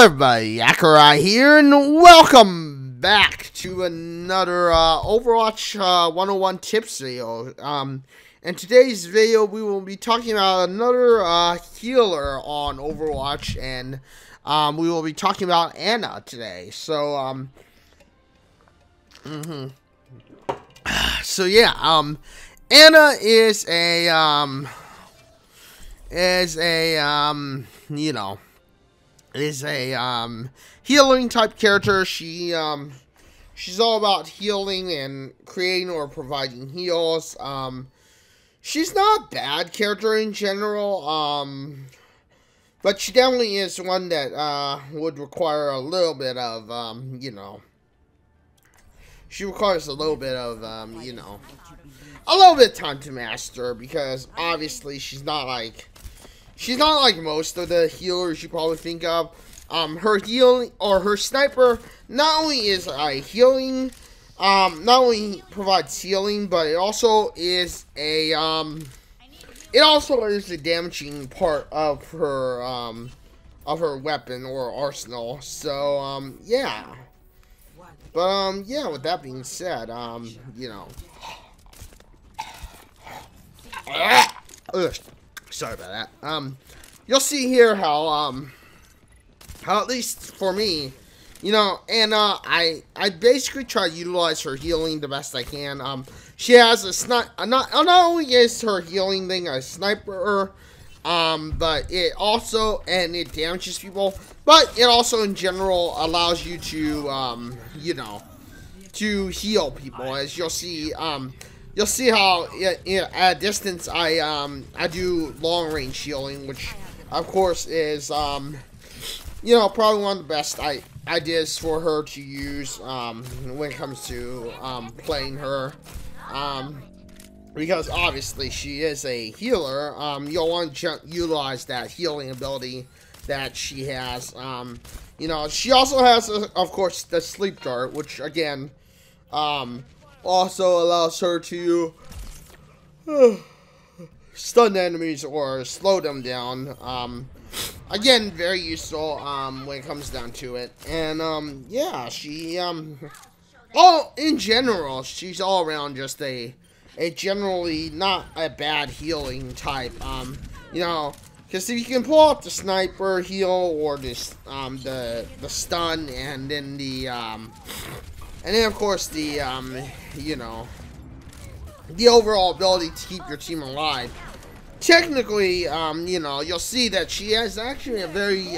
everybody, Accureye here, and welcome back to another Overwatch 101 tips video. In today's video, we will be talking about another healer on Overwatch, and we will be talking about Ana today. So, Ana is a healing type character. She's all about healing and creating or providing heals. She's not a bad character in general, but she definitely is one that would require a little bit of she requires a little bit of a little bit of time to master, because obviously she's not like most of the healers you probably think of. Her healing, or her sniper, not only is healing, not only provides healing, but it also is a damaging part of her weapon or arsenal. So yeah. But yeah, with that being said, sorry about that. You'll see here how at least for me, Ana, I basically try to utilize her healing the best I can. She has a not only is her healing thing a sniper, but it also, and it damages people, but it also in general allows you to to heal people. As you'll see how at a distance I do long range healing, which of course is probably one of the best ideas for her to use when it comes to playing her, because obviously she is a healer. You'll want to utilize that healing ability that she has. She also has of course the sleep dart, which again also allows her to stun enemies or slow them down. Again, very useful when it comes down to it. And yeah, she in general, she's all around just a generally not a bad healing type. Because if you can pull off the sniper heal or this the stun, and then of course the the overall ability to keep your team alive. Technically, you'll see that she has actually a very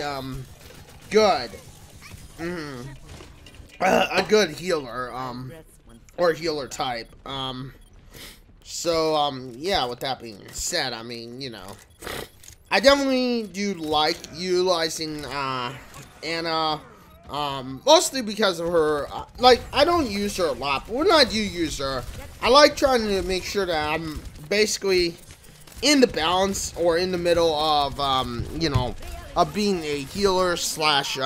good a good healer, or healer type. Yeah, with that being said, I mean, I definitely do like utilizing Ana, mostly because of her. I don't use her a lot, but when I do use her, I like trying to make sure that I'm basically in the balance, or in the middle of of being a healer slash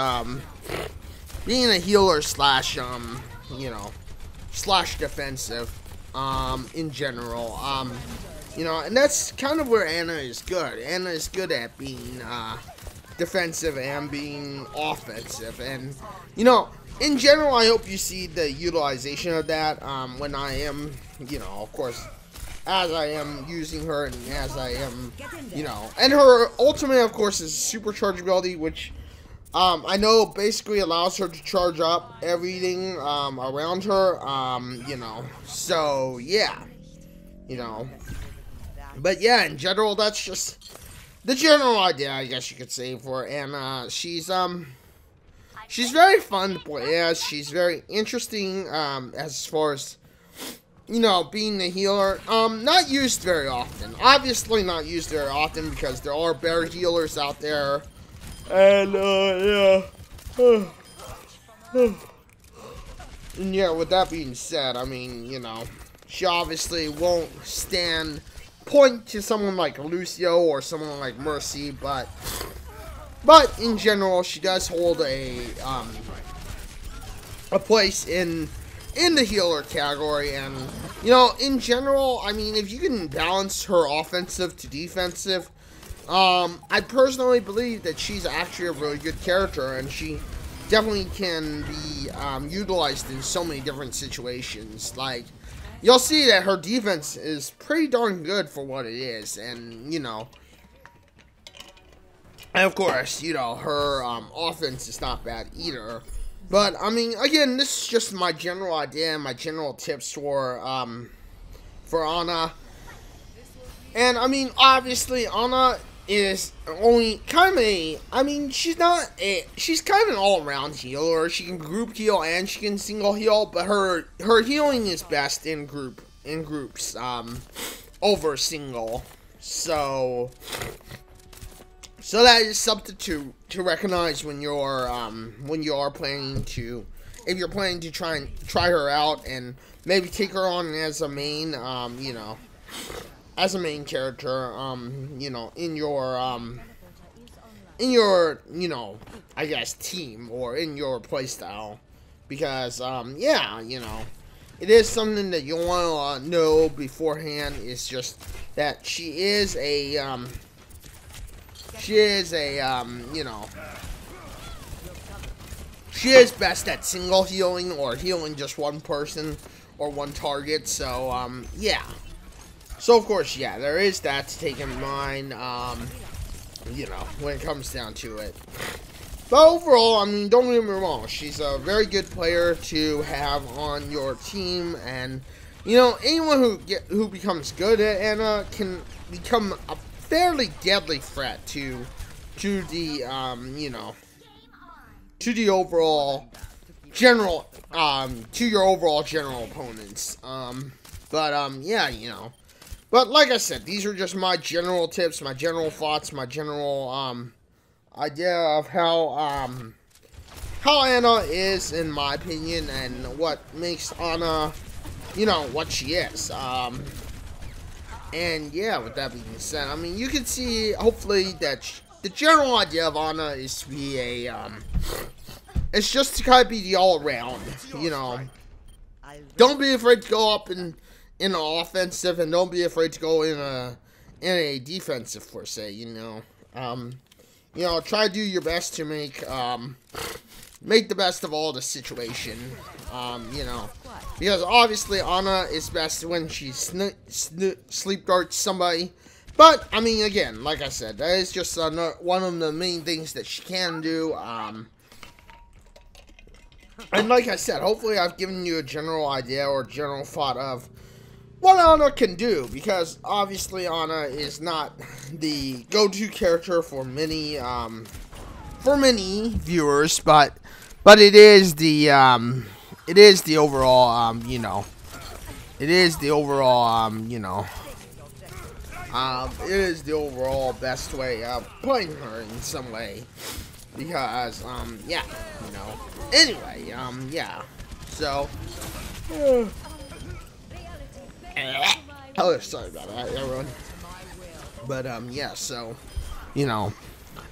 slash defensive in general. And that's kind of where Ana is good. Ana is good at being defensive and being offensive, and in general, I hope you see the utilization of that when I am, of course, as I am using her, and as I am, and her ultimate, of course, is supercharge ability, which I know basically allows her to charge up everything around her, so yeah, but yeah, in general, that's just the general idea, I guess you could say, for Ana. She's very fun to play as. She's very interesting as far as being a healer. Not used very often. Obviously not used very often, because there are better healers out there. And, yeah. And yeah, with that being said, I mean, she obviously won't point to someone like Lucio or someone like Mercy, but in general, she does hold a place in the healer category. And in general, I mean, if you can balance her offensive to defensive, I personally believe that she's actually a really good character, and she definitely can be utilized in so many different situations. Like, you'll see that her defense is pretty darn good for what it is, and, you know, and of course, you know, her offense is not bad either. But, I mean, again, this is just my general idea and my general tips for Ana. And, I mean, obviously, Ana is only kind of a, I mean, she's kind of an all-around healer. She can group heal and she can single heal, but her healing is best in groups, over single. So that is something to recognize when you are planning to, if you're planning to try her out and maybe take her on as a main, you know, as a main character, you know, in your, you know, I guess, team, or in your playstyle, because, yeah, you know, it is something that you want to know beforehand. It's just that she is a, you know, she is best at single healing, or healing just one person, or one target, so, yeah. So, of course, yeah, there is that to take in mind, you know, when it comes down to it. But overall, I mean, don't get me wrong, she's a very good player to have on your team, and, you know, anyone who becomes good at Ana can become a fairly deadly threat to the, you know, to the overall general, to your overall general opponents. Yeah, you know. But like I said, these are just my general tips, my general thoughts, my general idea of how Ana is, in my opinion, and what makes Ana, you know, what she is. And yeah, with that being said, I mean, you can see hopefully that the general idea of Ana is to be a it's just to kind of be the all around, you know. Don't be afraid to go up in an offensive, and don't be afraid to go in a defensive, per se, you know. You know, try to do your best to make the best of all the situation, you know, because obviously Ana is best when she sleep darts somebody. But I mean, again, like I said, that is just one of the main things that she can do. And like I said, hopefully I've given you a general idea or general thought of what Ana can do, because obviously Ana is not the go-to character for many viewers, but it is the overall, you know, it is the overall, you know, it is the overall best way of playing her in some way, because, yeah, you know, anyway, yeah, so, oh, sorry about that, everyone. But, yeah, so, you know,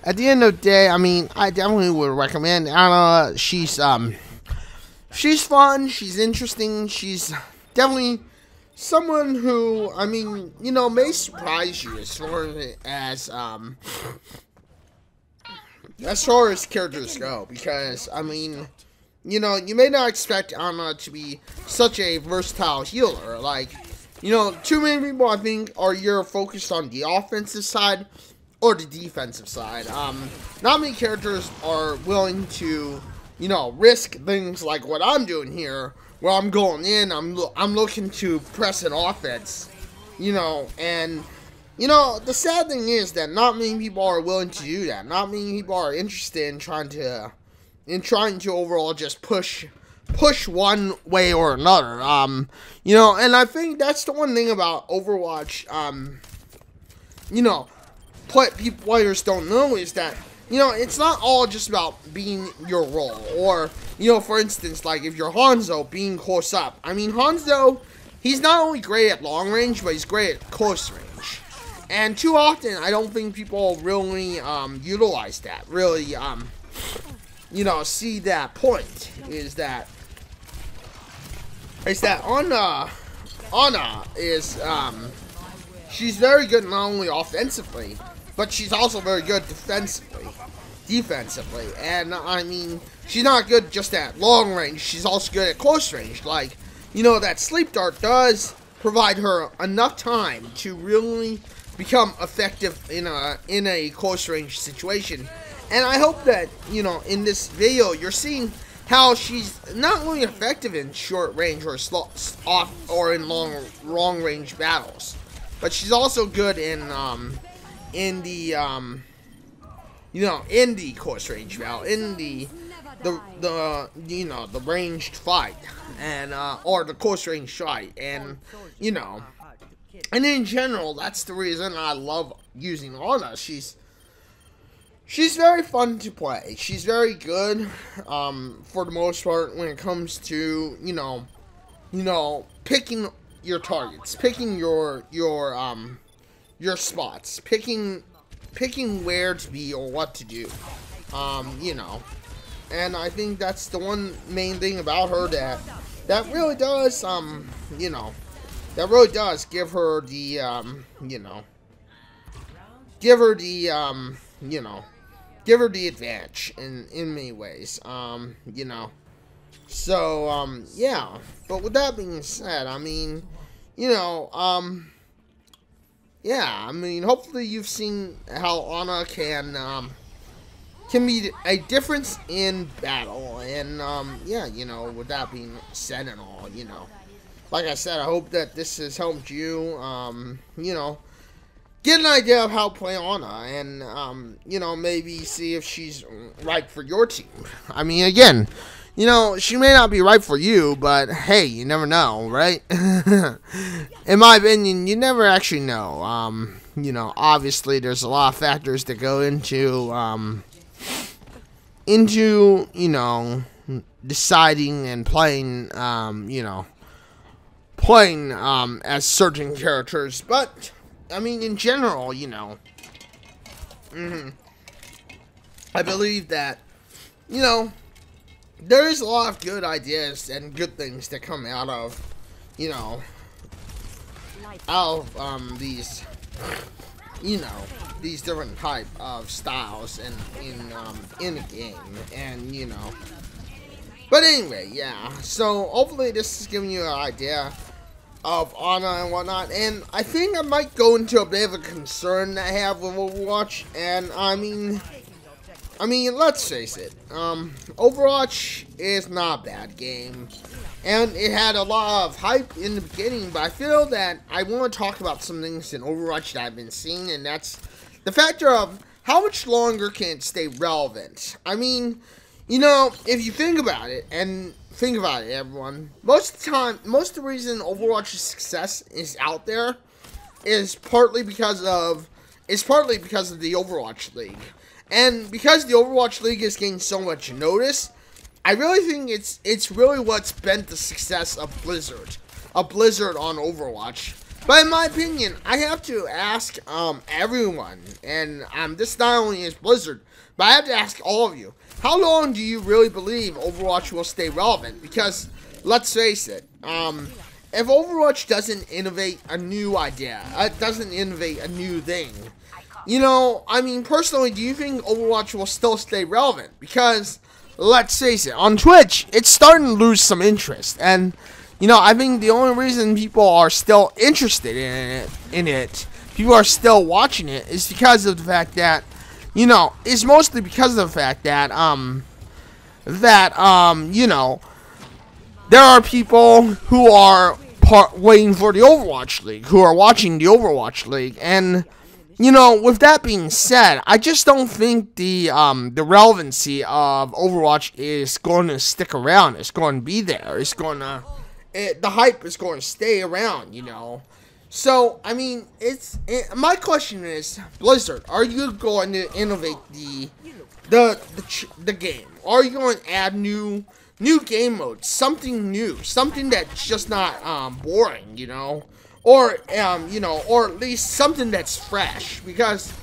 at the end of the day, I mean, I definitely would recommend Ana. She's fun, she's interesting, she's definitely someone who, I mean, you know, may surprise you as far as characters go, because, I mean, you know, you may not expect Ana to be such a versatile healer. Like, you know, too many people, I think, are either focused on the offensive side or the defensive side. Not many characters are willing to, you know, risk things like what I'm doing here, where I'm going in, I'm looking to press an offense, you know, and, you know, the sad thing is that not many people are willing to do that. Not many people are interested in trying to overall just push one way or another. You know, and I think that's the one thing about Overwatch, you know, players don't know, is that, you know, it's not all just about being your role, or, you know, for instance, like, if you're Hanzo, being close up. I mean, Hanzo, he's not only great at long range, but he's great at close range. And too often, I don't think people really, utilize that, really, you know, see that point, is that Ana is, she's very good not only offensively, but she's also very good defensively, and I mean, she's not good just at long range, she's also good at close range. Like, you know, that sleep dart does provide her enough time to really become effective in a close range situation. And I hope that, you know, in this video you're seeing how she's not only effective in short range or in long range battles, but she's also good in the in the close range battle, in the you know, the ranged fight, and or the close range fight, and you know, and in general, that's the reason I love using Ana. She's very fun to play. She's very good, for the most part, when it comes to you know, picking your targets, picking your spots, picking where to be or what to do, you know, and I think that's the one main thing about her that really does, you know, that really does give her the, you know, give her the advantage in many ways, you know. So, yeah, but with that being said, I mean, you know, yeah, I mean, hopefully you've seen how Ana can be a difference in battle, and, yeah, you know, with that being said and all, you know, like I said, I hope that this has helped you, you know, get an idea of how to play Ana, and, you know, maybe see if she's right for your team. I mean, again, you know, she may not be right for you, but hey, you never know, right? In my opinion, you never actually know. You know, obviously there's a lot of factors that go into, you know, deciding and playing, you know, as certain characters, but, I mean, in general, you know, I believe that, you know, there is a lot of good ideas and good things that come out of, you know, these, you know, these different type of styles in a game, and, you know, but anyway, yeah, so hopefully this is giving you an idea of Ana and whatnot, and I think I might go into a bit of a concern that I have with Overwatch, and I mean, let's face it, Overwatch is not a bad game, and it had a lot of hype in the beginning, but I feel that I want to talk about some things in Overwatch that I've been seeing, and that's the factor of how much longer can it stay relevant. I mean, you know, if you think about it, everyone, most of the time, most of the reason Overwatch's success is out there is partly because of the Overwatch League. And because the Overwatch League is getting so much notice, I really think it's really what's been the success of Blizzard on Overwatch. But in my opinion, I have to ask everyone, and this not only is Blizzard, but I have to ask all of you, how long do you really believe Overwatch will stay relevant? Because let's face it, if Overwatch doesn't innovate a new idea, doesn't innovate a new thing, you know, I mean, personally, do you think Overwatch will still stay relevant? Because, let's face it, on Twitch, it's starting to lose some interest. And, you know, I think the only reason people are still interested in it, people are still watching it, is because of the fact that, you know, it's mostly because of the fact that, you know, there are people who are waiting for the Overwatch League, who are watching the Overwatch League, and, you know, with that being said, I just don't think the relevancy of Overwatch is going to stick around. It's going to be there. It's going to, the hype is going to stay around, you know. So, I mean, my question is, Blizzard, are you going to innovate the game? Are you going to add new game modes, something new, something that's just not boring, you know? Or, you know, or at least something that's fresh, because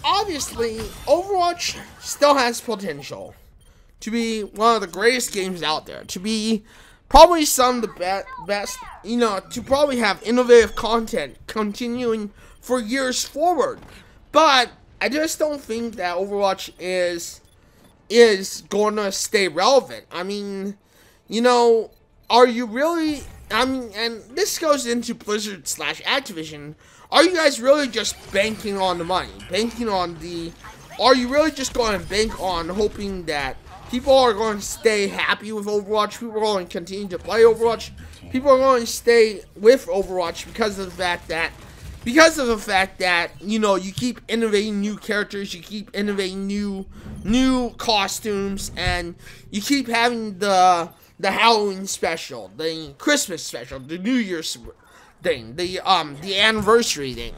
obviously Overwatch still has potential to be one of the greatest games out there, to be probably some of the best, you know, to probably have innovative content continuing for years forward. But I just don't think that Overwatch is going to stay relevant. I mean, you know, are you really? I mean, and this goes into Blizzard / Activision. Are you guys really just banking on the money? Banking on the... Are you really just going to bank on hoping that people are going to stay happy with Overwatch? People are going to continue to play Overwatch? People are going to stay with Overwatch because of the fact that, you know, you keep innovating new characters, you keep innovating new costumes, and you keep having the Halloween special, the Christmas special, the New Year's thing, the anniversary thing.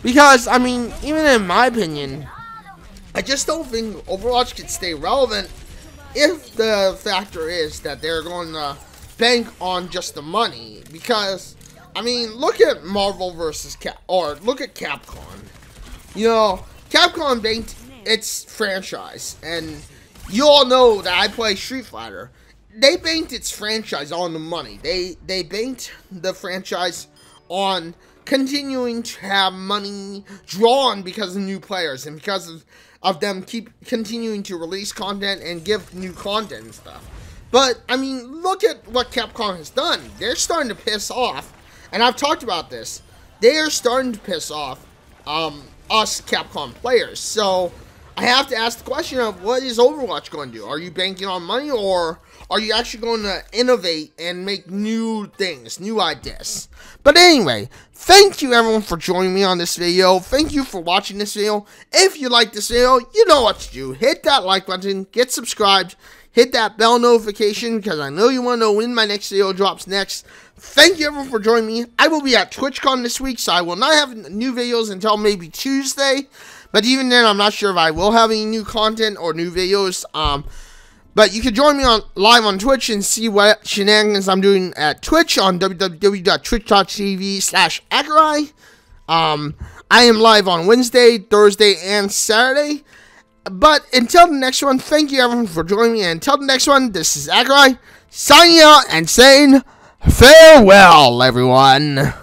Because, I mean, even in my opinion, I just don't think Overwatch can stay relevant if the factor is that they're going to bank on just the money. Because, I mean, look at Marvel versus look at Capcom. You know, Capcom banked its franchise, and you all know that I play Street Fighter. They banked its franchise on the money. They banked the franchise on continuing to have money drawn because of new players and because of them continuing to release content and give new content and stuff. But, I mean, look at what Capcom has done. They're starting to piss off, and I've talked about this. They are starting to piss off us Capcom players. So, I have to ask the question of, what is Overwatch going to do? Are you banking on money, or are you actually going to innovate and make new things, new ideas? But anyway, thank you everyone for joining me on this video. Thank you for watching this video. If you like this video, you know what to do. Hit that like button, get subscribed, hit that bell notification, because I know you want to know when my next video drops next. Thank you everyone for joining me. I will be at TwitchCon this week, so I will not have new videos until maybe Tuesday. But even then, I'm not sure if I will have any new content or new videos. But you can join me live on Twitch and see what shenanigans I'm doing at Twitch on www.twitch.tv/Accureye. I am live on Wednesday, Thursday, and Saturday. But until the next one, thank you everyone for joining me. And until the next one, this is Accureye signing out and saying farewell, everyone.